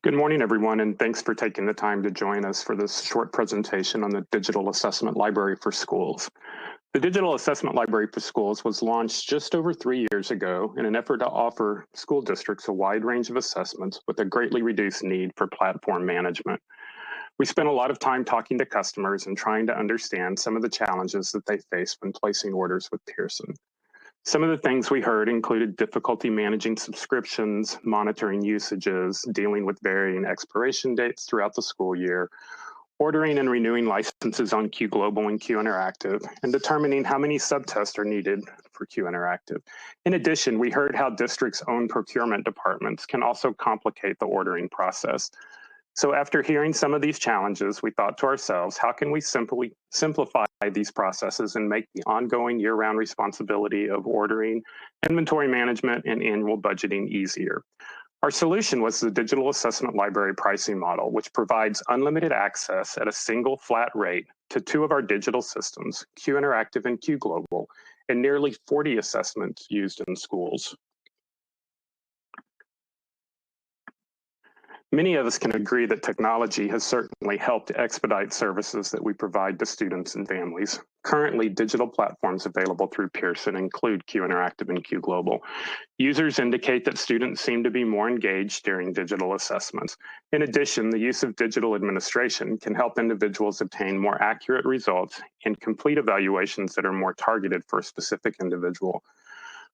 Good morning, everyone, and thanks for taking the time to join us for this short presentation on the Digital Assessment Library for Schools. The Digital Assessment Library for Schools was launched just over 3 years ago in an effort to offer school districts a wide range of assessments with a greatly reduced need for platform management. We spent a lot of time talking to customers and trying to understand some of the challenges that they face when placing orders with Pearson. Some of the things we heard included difficulty managing subscriptions, monitoring usages, dealing with varying expiration dates throughout the school year, ordering and renewing licenses on Q Global and Q Interactive, and determining how many subtests are needed for Q Interactive. In addition, we heard how districts' own procurement departments can also complicate the ordering process. So after hearing some of these challenges, we thought to ourselves, how can we simply simplify these processes and make the ongoing year-round responsibility of ordering, inventory management, and annual budgeting easier? Our solution was the Digital Assessment Library pricing model, which provides unlimited access at a single flat rate to two of our digital systems, Q Interactive and Q Global, and nearly 40 assessments used in schools. Many of us can agree that technology has certainly helped expedite services that we provide to students and families. Currently, digital platforms available through Pearson include Q Interactive and Q Global. Users indicate that students seem to be more engaged during digital assessments. In addition, the use of digital administration can help individuals obtain more accurate results and complete evaluations that are more targeted for a specific individual.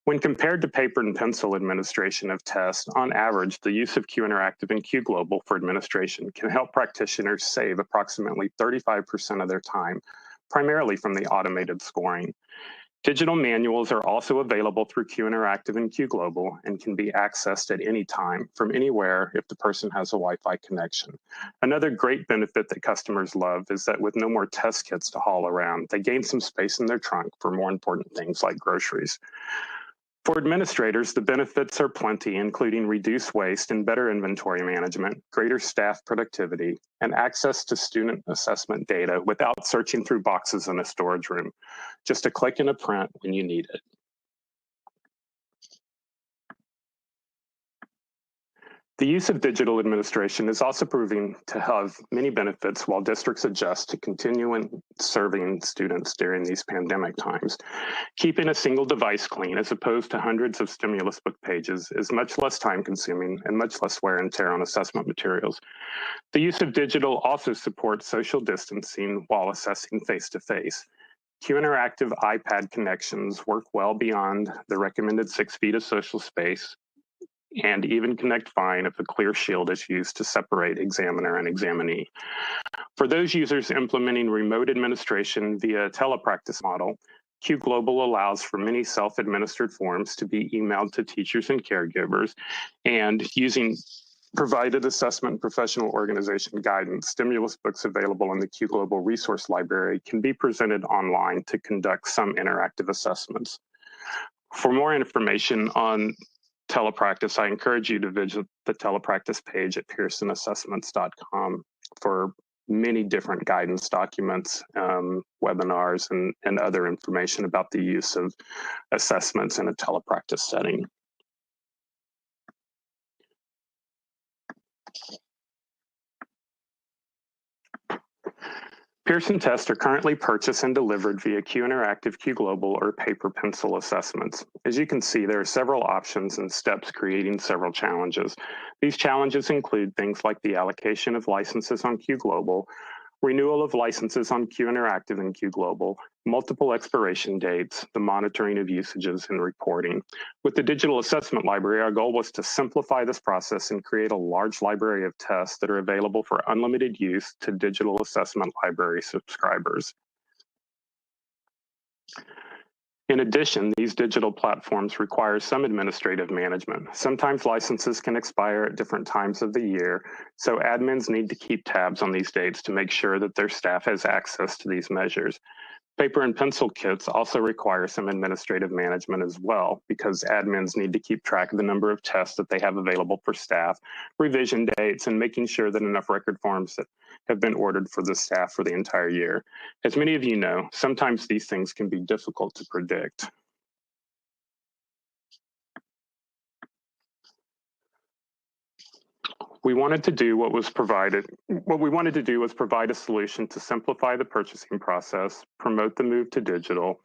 When compared to paper and pencil administration of tests, on average, the use of Q Interactive and Q Global for administration can help practitioners save approximately 35% of their time, primarily from the automated scoring. Digital manuals are also available through Q Interactive and Q Global and can be accessed at any time from anywhere if the person has a Wi-Fi connection. Another great benefit that customers love is that with no more test kits to haul around, they gain some space in their trunk for more important things like groceries. For administrators, the benefits are plenty, including reduced waste and better inventory management, greater staff productivity, and access to student assessment data without searching through boxes in a storage room. Just a click and a print when you need it. The use of digital administration is also proving to have many benefits while districts adjust to continuing serving students during these pandemic times. Keeping a single device clean as opposed to hundreds of stimulus book pages is much less time consuming and much less wear and tear on assessment materials. The use of digital also supports social distancing while assessing face-to-face. Q Interactive iPad connections work well beyond the recommended 6 feet of social space, and even connect fine if a clear shield is used to separate examiner and examinee. For those users implementing remote administration via a telepractice model, Q Global allows for many self-administered forms to be emailed to teachers and caregivers, and using provided assessment and professional organization guidance, stimulus books available in the Q Global Resource Library can be presented online to conduct some interactive assessments. For more information on telepractice, I encourage you to visit the telepractice page at pearsonassessments.com for many different guidance documents, webinars, and other information about the use of assessments in a telepractice setting. Pearson tests are currently purchased and delivered via Q Interactive, Q Global, or paper pencil assessments. As you can see, there are several options and steps creating several challenges. These challenges include things like the allocation of licenses on Q Global, renewal of licenses on Q Interactive and Q Global, multiple expiration dates, the monitoring of usages, and reporting. With the Digital Assessment Library, our goal was to simplify this process and create a large library of tests that are available for unlimited use to Digital Assessment Library subscribers. In addition, these digital platforms require some administrative management. Sometimes licenses can expire at different times of the year, so admins need to keep tabs on these dates to make sure that their staff has access to these measures. Paper and pencil kits also require some administrative management as well, because admins need to keep track of the number of tests that they have available for staff, revision dates, and making sure that enough record forms that have been ordered for the staff for the entire year. As many of you know, sometimes these things can be difficult to predict. What we wanted to do was provide a solution to simplify the purchasing process, promote the move to digital,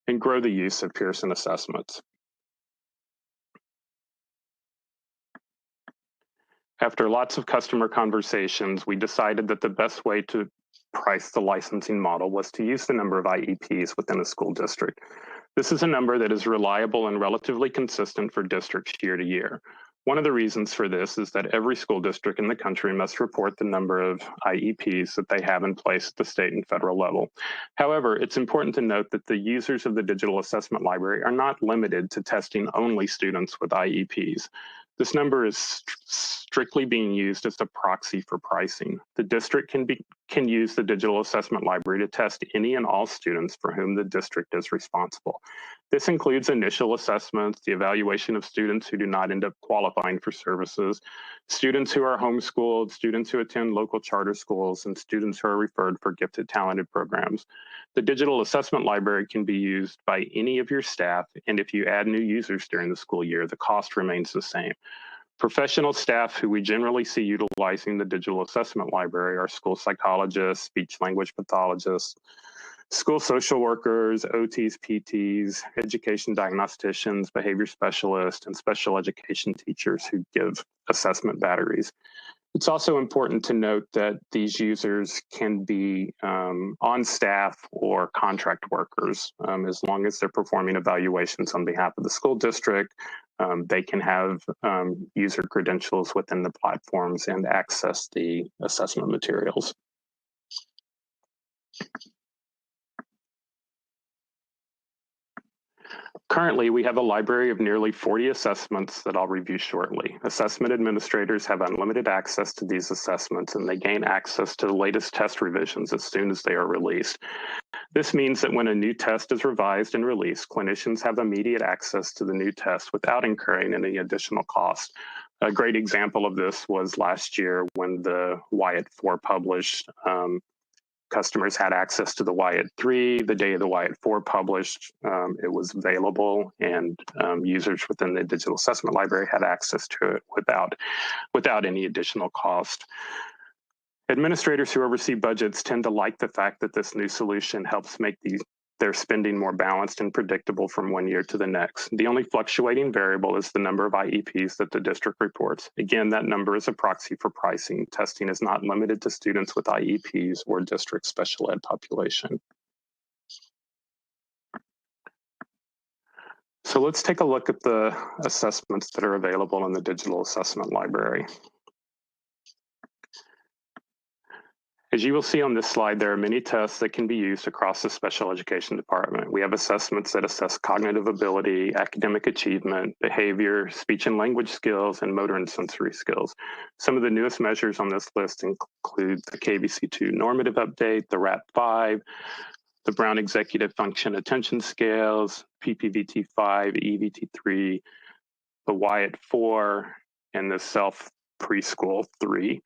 and grow the use of Pearson assessments. After lots of customer conversations, we decided that the best way to price the licensing model was to use the number of IEPs within a school district. This is a number that is reliable and relatively consistent for districts year to year. One of the reasons for this is that every school district in the country must report the number of IEPs that they have in place at the state and federal level. However, it's important to note that the users of the Digital Assessment Library are not limited to testing only students with IEPs. This number is strictly being used as a proxy for pricing. The district can use the Digital Assessment Library to test any and all students for whom the district is responsible. This includes initial assessments, the evaluation of students who do not end up qualifying for services, students who are homeschooled, students who attend local charter schools, and students who are referred for gifted talented programs. The Digital Assessment Library can be used by any of your staff, and if you add new users during the school year, the cost remains the same. Professional staff who we generally see utilizing the Digital Assessment Library are school psychologists, speech-language pathologists, school social workers, OTs, PTs, education diagnosticians, behavior specialists, and special education teachers who give assessment batteries. It's also important to note that these users can be on staff or contract workers. As long as they're performing evaluations on behalf of the school district, they can have user credentials within the platforms and access the assessment materials. Currently, we have a library of nearly 40 assessments that I'll review shortly. Assessment administrators have unlimited access to these assessments, and they gain access to the latest test revisions as soon as they are released. This means that when a new test is revised and released, clinicians have immediate access to the new test without incurring any additional cost. A great example of this was last year when the Wyatt 4 published. Customers had access to the Wyatt 3. The day of the Wyatt 4 published, it was available, and users within the Digital Assessment Library had access to it without any additional cost. Administrators who oversee budgets tend to like the fact that this new solution helps make their spending more balanced and predictable from one year to the next. The only fluctuating variable is the number of IEPs that the district reports. Again, that number is a proxy for pricing. Testing is not limited to students with IEPs or district special ed population. So let's take a look at the assessments that are available in the Digital Assessment Library. As you will see on this slide, there are many tests that can be used across the special education department. We have assessments that assess cognitive ability, academic achievement, behavior, speech and language skills, and motor and sensory skills. Some of the newest measures on this list include the KBC2 normative update, the RAP5, the Brown Executive Function Attention Scales, PPVT5, EVT3, the Wyatt 4, and the Self Preschool 3.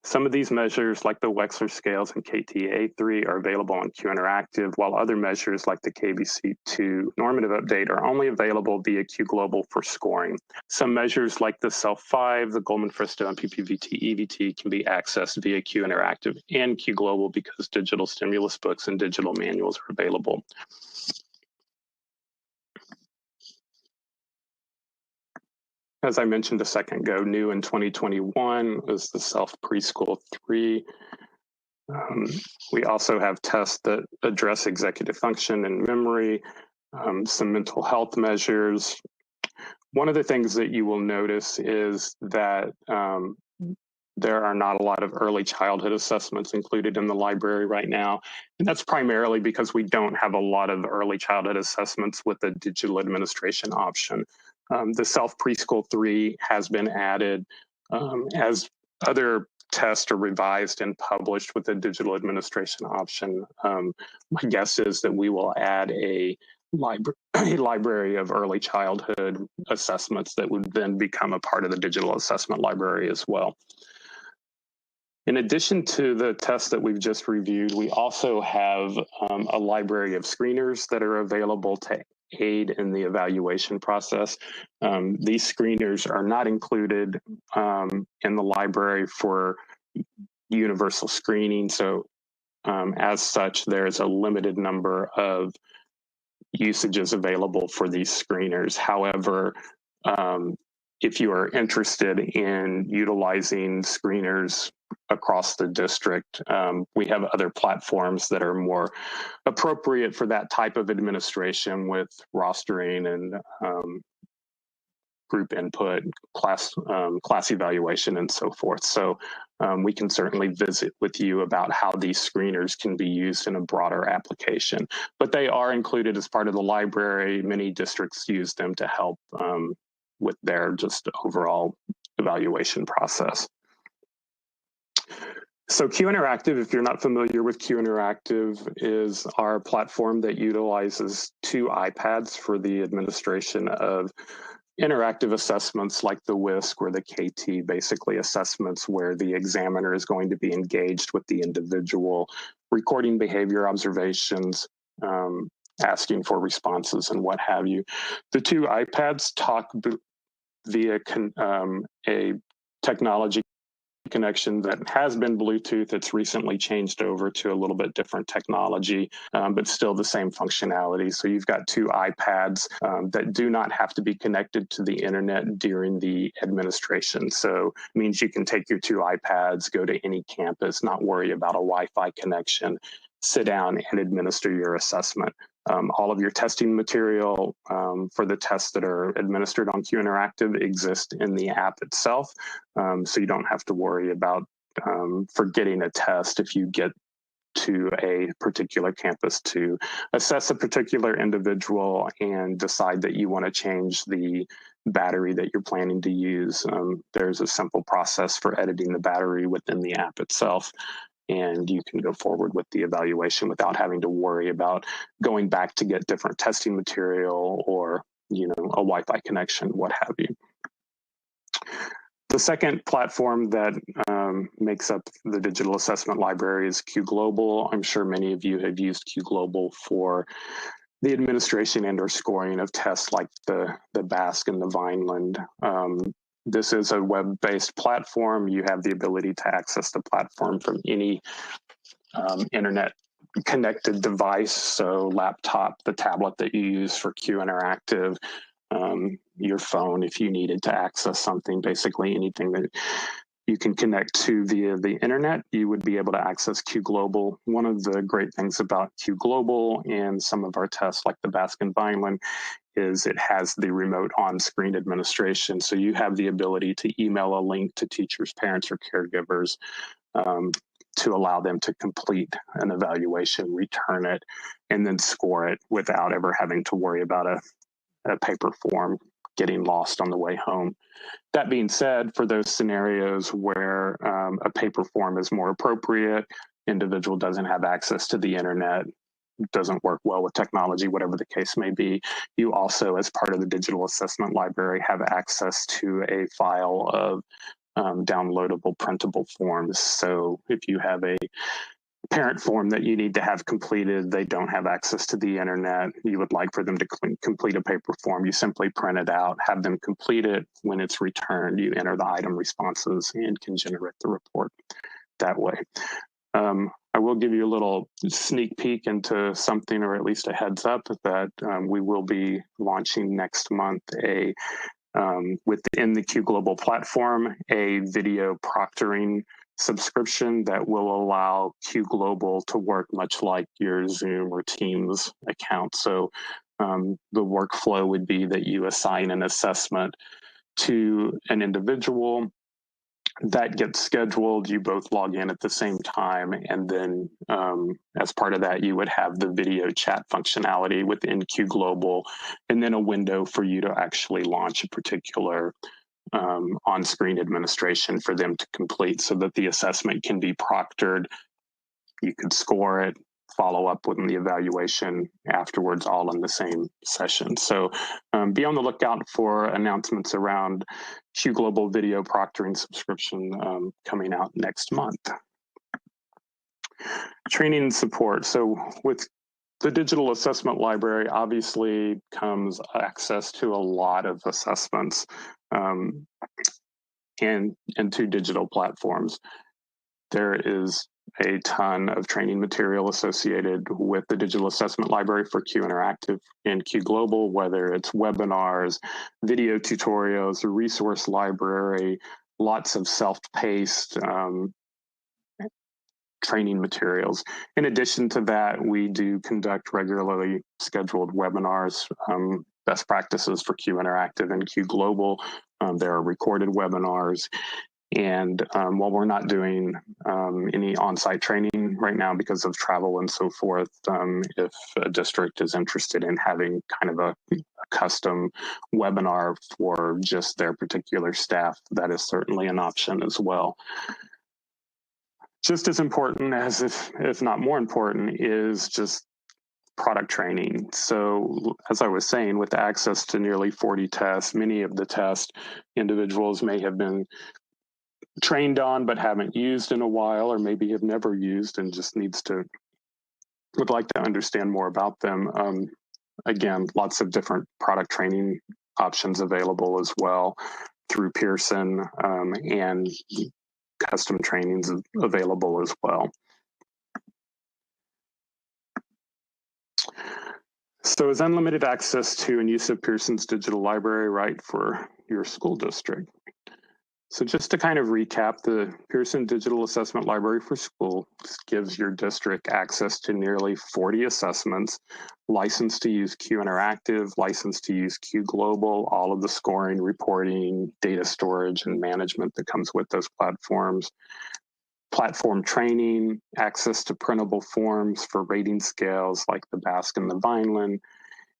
Some of these measures, like the Wechsler scales and KTA3, are available on Q Interactive, while other measures like the KBC2 normative update are only available via Q Global for scoring. Some measures like the Self-5, the Goldman-Fristow, and PPVT EVT can be accessed via Q Interactive and Q Global because digital stimulus books and digital manuals are available. As I mentioned a second ago, new in 2021 was the Self Preschool 3. We also have tests that address executive function and memory, some mental health measures. One of the things that you will notice is that there are not a lot of early childhood assessments included in the library right now. And that's primarily because we don't have a lot of early childhood assessments with the digital administration option. The Self Preschool 3 has been added as other tests are revised and published with the digital administration option. My guess is that we will add a library of early childhood assessments that would then become a part of the digital assessment library as well. In addition to the tests that we've just reviewed, we also have a library of screeners that are available to aid in the evaluation process. These screeners are not included in the library for universal screening. So as such, there's a limited number of usages available for these screeners. However, if you are interested in utilizing screeners across the district, we have other platforms that are more appropriate for that type of administration with rostering and group input, class evaluation, and so forth. So we can certainly visit with you about how these screeners can be used in a broader application. But they are included as part of the library. Many districts use them to help with their just overall evaluation process. So Q Interactive, if you're not familiar with Q Interactive, is our platform that utilizes 2 iPads for the administration of interactive assessments like the WISC or the KT, basically assessments where the examiner is going to be engaged with the individual, recording behavior observations, asking for responses and what have you. The 2 iPads talk via a technology connection that has been Bluetooth. It's recently changed over to a little bit different technology, but still the same functionality. So you've got 2 iPads that do not have to be connected to the internet during the administration. So it means you can take your 2 iPads, go to any campus, not worry about a Wi-Fi connection, sit down and administer your assessment. All of your testing material for the tests that are administered on Q Interactive exist in the app itself, so you don't have to worry about forgetting a test if you get to a particular campus to assess a particular individual and decide that you want to change the battery that you're planning to use. There's a simple process for editing the battery within the app itself, and you can go forward with the evaluation without having to worry about going back to get different testing material or, a Wi-Fi connection, what have you. The second platform that makes up the digital assessment library is Q Global. I'm sure many of you have used Q Global for the administration and or scoring of tests like the BASC and the Vineland. This is a web-based platform. You have the ability to access the platform from any internet-connected device, so laptop, the tablet that you use for Q Interactive, your phone if you needed to access something, basically anything that you can connect to via the internet, you would be able to access Q Global. One of the great things about Q Global and some of our tests like the BASC and Vineland is it has the remote on-screen administration. So you have the ability to email a link to teachers, parents, or caregivers to allow them to complete an evaluation, return it, and then score it without ever having to worry about a paper form getting lost on the way home. That being said, for those scenarios where a paper form is more appropriate, individual doesn't have access to the internet, doesn't work well with technology, whatever the case may be, you also, as part of the digital assessment library, have access to a file of downloadable printable forms. So if you have a parent form that you need to have completed, they don't have access to the internet, you would like for them to complete a paper form, you simply print it out, have them complete it. When it's returned, you enter the item responses and can generate the report that way. I will give you a little sneak peek into something, or at least a heads up, that we will be launching next month within the Q Global platform, a video proctoring subscription that will allow Q Global to work much like your Zoom or Teams account. So the workflow would be that you assign an assessment to an individual, that gets scheduled, you both log in at the same time, and then as part of that, you would have the video chat functionality within Q Global, and then a window for you to actually launch a particular on-screen administration for them to complete so that the assessment can be proctored. You could score it, follow up with the evaluation afterwards, all in the same session. So be on the lookout for announcements around Q Global video proctoring subscription coming out next month. Training and support. So with The digital assessment library obviously comes access to a lot of assessments and to digital platforms. There is a ton of training material associated with the digital assessment library for Q Interactive and Q Global, whether it's webinars, video tutorials, a resource library, lots of self-paced training materials. In addition to that, we do conduct regularly scheduled webinars, best practices for Q Interactive and Q Global. There are recorded webinars. And while we're not doing any on-site training right now because of travel and so forth, if a district is interested in having kind of a custom webinar for just their particular staff, that is certainly an option as well. Just as important as, if not more important, is just product training. So as I was saying, with access to nearly 40 tests, many of the tests individuals may have been trained on but haven't used in a while, or maybe have never used and just would like to understand more about them. Again, lots of different product training options available as well through Pearson, and custom trainings available as well. So is unlimited access to and use of Pearson's digital library right for your school district? So just to kind of recap, the Pearson Digital Assessment Library for Schools gives your district access to nearly 40 assessments, licensed to use Q Interactive, licensed to use Q Global, all of the scoring, reporting, data storage, and management that comes with those platforms. Platform training, access to printable forms for rating scales like the Basque and the Vineland,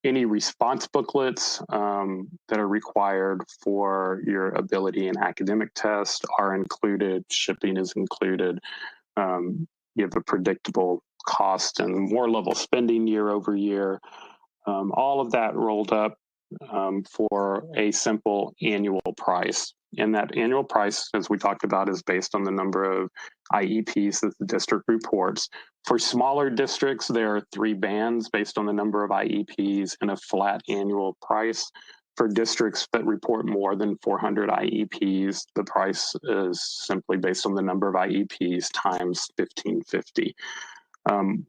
any response booklets that are required for your ability and academic test are included. Shipping is included. You have a predictable cost and more level spending year over year. All of that rolled up for a simple annual price. And that annual price, as we talked about, is based on the number of IEPs that the district reports. For smaller districts, there are 3 bands based on the number of IEPs and a flat annual price. For districts that report more than 400 IEPs, the price is simply based on the number of IEPs times 1550.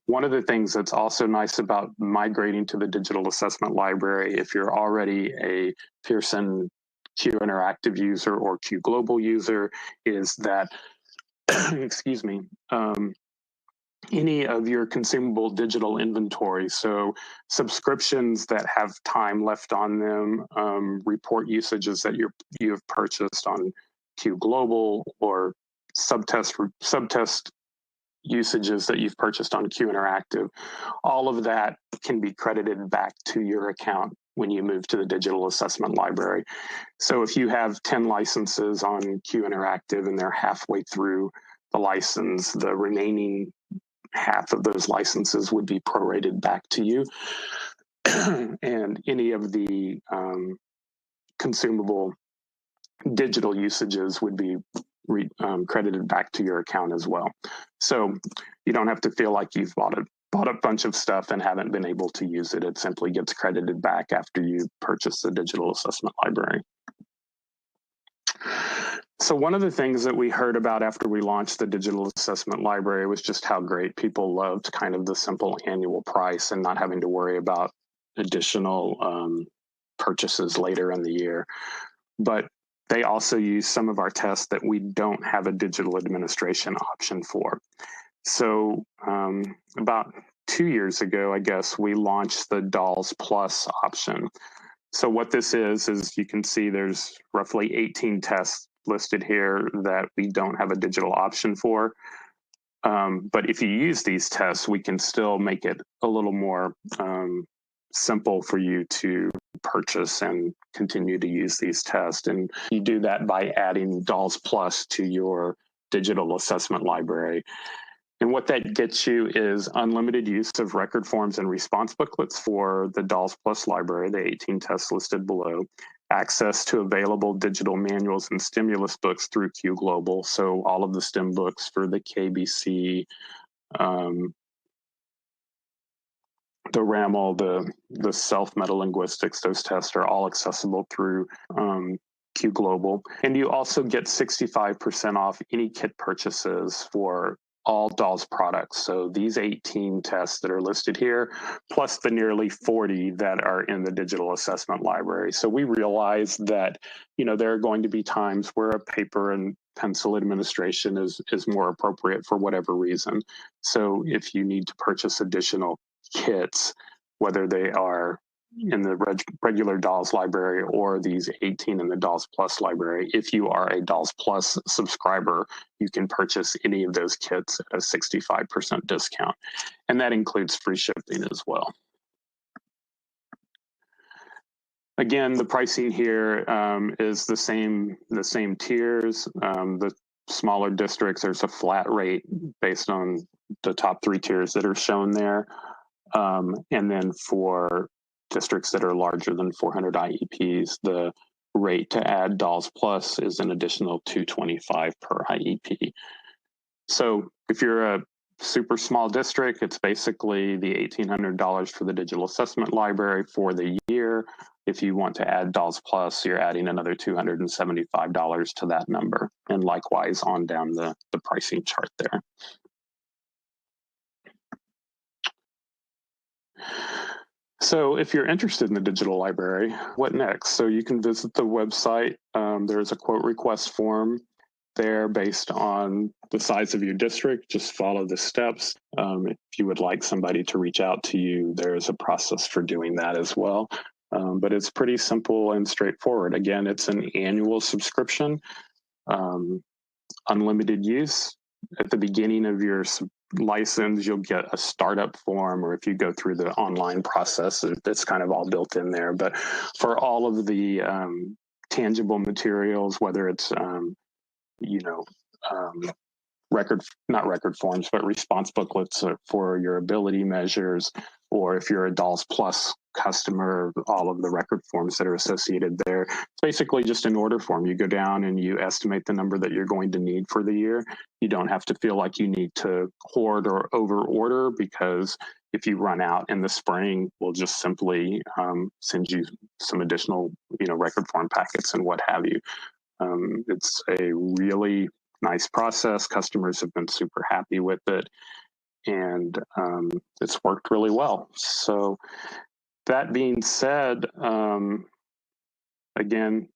One of the things that's also nice about migrating to the digital assessment library, if you're already a Pearson Q Interactive user or Q Global user, is that, excuse me, any of your consumable digital inventory, so subscriptions that have time left on them, report usages that you have purchased on Q Global, or subtest usages that you've purchased on Q Interactive, all of that can be credited back to your account when you move to the digital assessment library. So if you have 10 licenses on Q Interactive and they're halfway through the license, the remaining half of those licenses would be prorated back to you. And any of the consumable digital usages would be credited back to your account as well. So you don't have to feel like you've bought a bunch of stuff and haven't been able to use it. It simply gets credited back after you purchase the digital assessment library. So one of the things that we heard about after we launched the digital assessment library was just how great people loved kind of the simple annual price and not having to worry about additional purchases later in the year. But they also use some of our tests that we don't have a digital administration option for. So about 2 years ago, I guess, we launched the DALS Plus option. So what this is you can see there's roughly 18 tests listed here that we don't have a digital option for. But if you use these tests, we can still make it a little more simple for you to purchase and continue to use these tests. And you do that by adding DALS Plus to your digital assessment library. And what that gets you is unlimited use of record forms and response booklets for the DALS Plus library, the 18 tests listed below, access to available digital manuals and stimulus books through Q Global, so all of the STEM books for the KBC, the RAML, the self-metalinguistics, those tests are all accessible through Q Global. And you also get 65% off any kit purchases for all DALS products. So these 18 tests that are listed here, plus the nearly 40 that are in the digital assessment library. So we realize that, there are going to be times where a paper and pencil administration is more appropriate for whatever reason. So if you need to purchase additional kits, whether they are in the regular DALS library or these 18 in the DALS Plus library, if you are a DALS Plus subscriber, you can purchase any of those kits at a 65% discount. And that includes free shipping as well. Again, the pricing here is the same tiers. The smaller districts, there's a flat rate based on the top 3 tiers that are shown there. And then for districts that are larger than 400 IEPs, the rate to add DALS Plus is an additional $225 per IEP. So if you're a super small district, it's basically the $1,800 for the digital assessment library for the year. If you want to add DALS Plus, you're adding another $275 to that number, and likewise on down the pricing chart there. So if you're interested in the digital library, what next? So you can visit the website. There's a quote request form there based on the size of your district. Just follow the steps. If you would like somebody to reach out to you, there's a process for doing that as well. But it's pretty simple and straightforward. Again, it's an annual subscription, unlimited use. At the beginning of your license, you'll get a startup form, or if you go through the online process, it's kind of all built in there. But for all of the tangible materials, whether it's not record forms, but response booklets for your ability measures, or if you're a DALS Plus customer, all of the record forms that are associated there. It's basically just an order form. You go down and you estimate the number that you're going to need for the year. You don't have to feel like you need to hoard or over order, because if you run out in the spring, we'll just simply send you some additional, record form packets and what have you. It's a really nice process. Customers have been super happy with it, and it's worked really well. So that being said, again,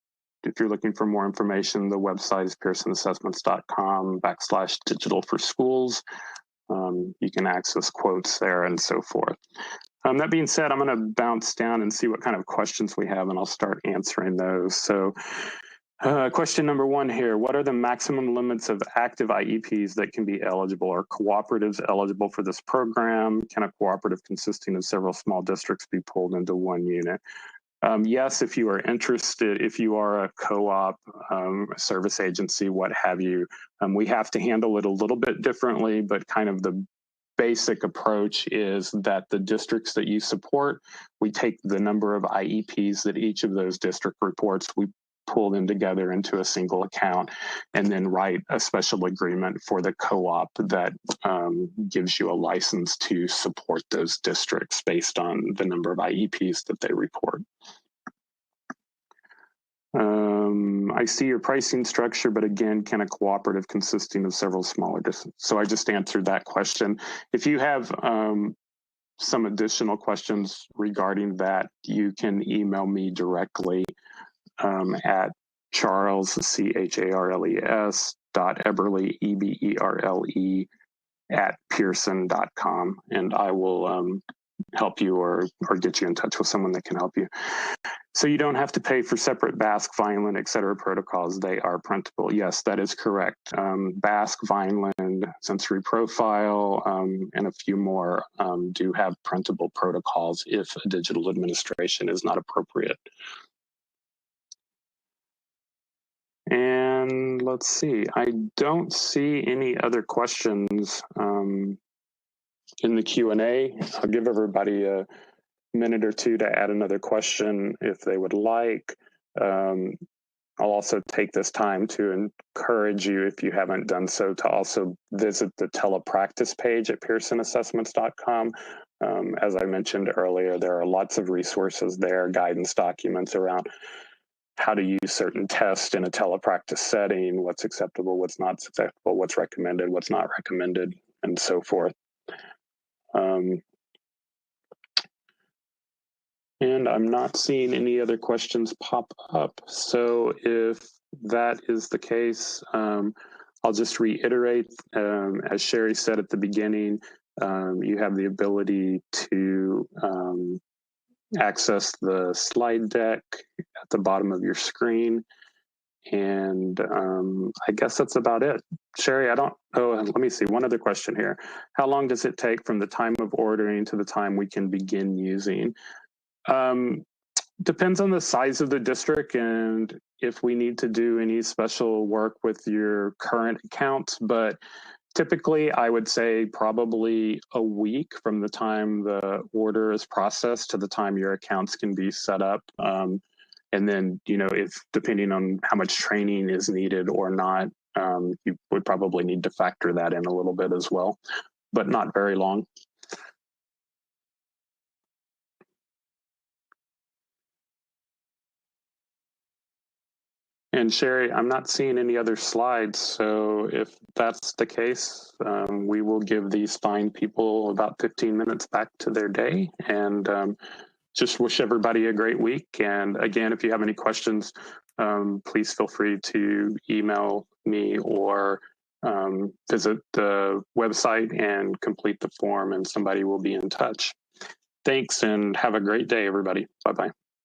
if you're looking for more information, the website is pearsonassessments.com/digital for schools. You can access quotes there and so forth. That being said, I'm going to bounce down and see what kind of questions we have, and I'll start answering those. So question number 1 here: what are the maximum limits of active IEPs that can be eligible? Are cooperatives eligible for this program? Can a cooperative consisting of several small districts be pulled into one unit? Yes, if you are interested, if you are a co-op, service agency, what have you, we have to handle it a little bit differently, but kind of the basic approach is that the districts that you support, we take the number of IEPs that each of those district reports, we pull them together into a single account, and then write a special agreement for the co-op that gives you a license to support those districts based on the number of IEPs that they report. I see your pricing structure, but again, can a cooperative consisting of several smaller districts? So I just answered that question. If you have some additional questions regarding that, you can email me directly at Charles, CHARLES, .Eberle, EBERLE, at Pearson.com, and I will help you or get you in touch with someone that can help you. So you don't have to pay for separate BASC, Vineland, et cetera protocols. They are printable. Yes, that is correct. BASC, Vineland, Sensory Profile, and a few more do have printable protocols if a digital administration is not appropriate. And let's see, I don't see any other questions in the Q&A. I'll give everybody a minute or two to add another question if they would like. I'll also take this time to encourage you, if you haven't done so, to also visit the telepractice page at pearsonassessments.com. As I mentioned earlier, there are lots of resources there, guidance documents around how to use certain tests in a telepractice setting, what's acceptable, what's not acceptable, what's recommended, what's not recommended, and so forth. And I'm not seeing any other questions pop up. So if that is the case, I'll just reiterate, as Sherry said at the beginning, you have the ability to access the slide deck at the bottom of your screen. And I guess that's about it. Sherry, let me see, one other question here. How long does it take from the time of ordering to the time we can begin using? Depends on the size of the district and if we need to do any special work with your current account, but typically I would say probably a week from the time the order is processed to the time your accounts can be set up. And then, if depending on how much training is needed or not, you would probably need to factor that in a little bit as well, but not very long. And Sherry, I'm not seeing any other slides. So if that's the case, we will give these fine people about 15 minutes back to their day, and just wish everybody a great week. And again, if you have any questions, please feel free to email me or visit the website and complete the form, and somebody will be in touch. Thanks, and have a great day, everybody. Bye-bye.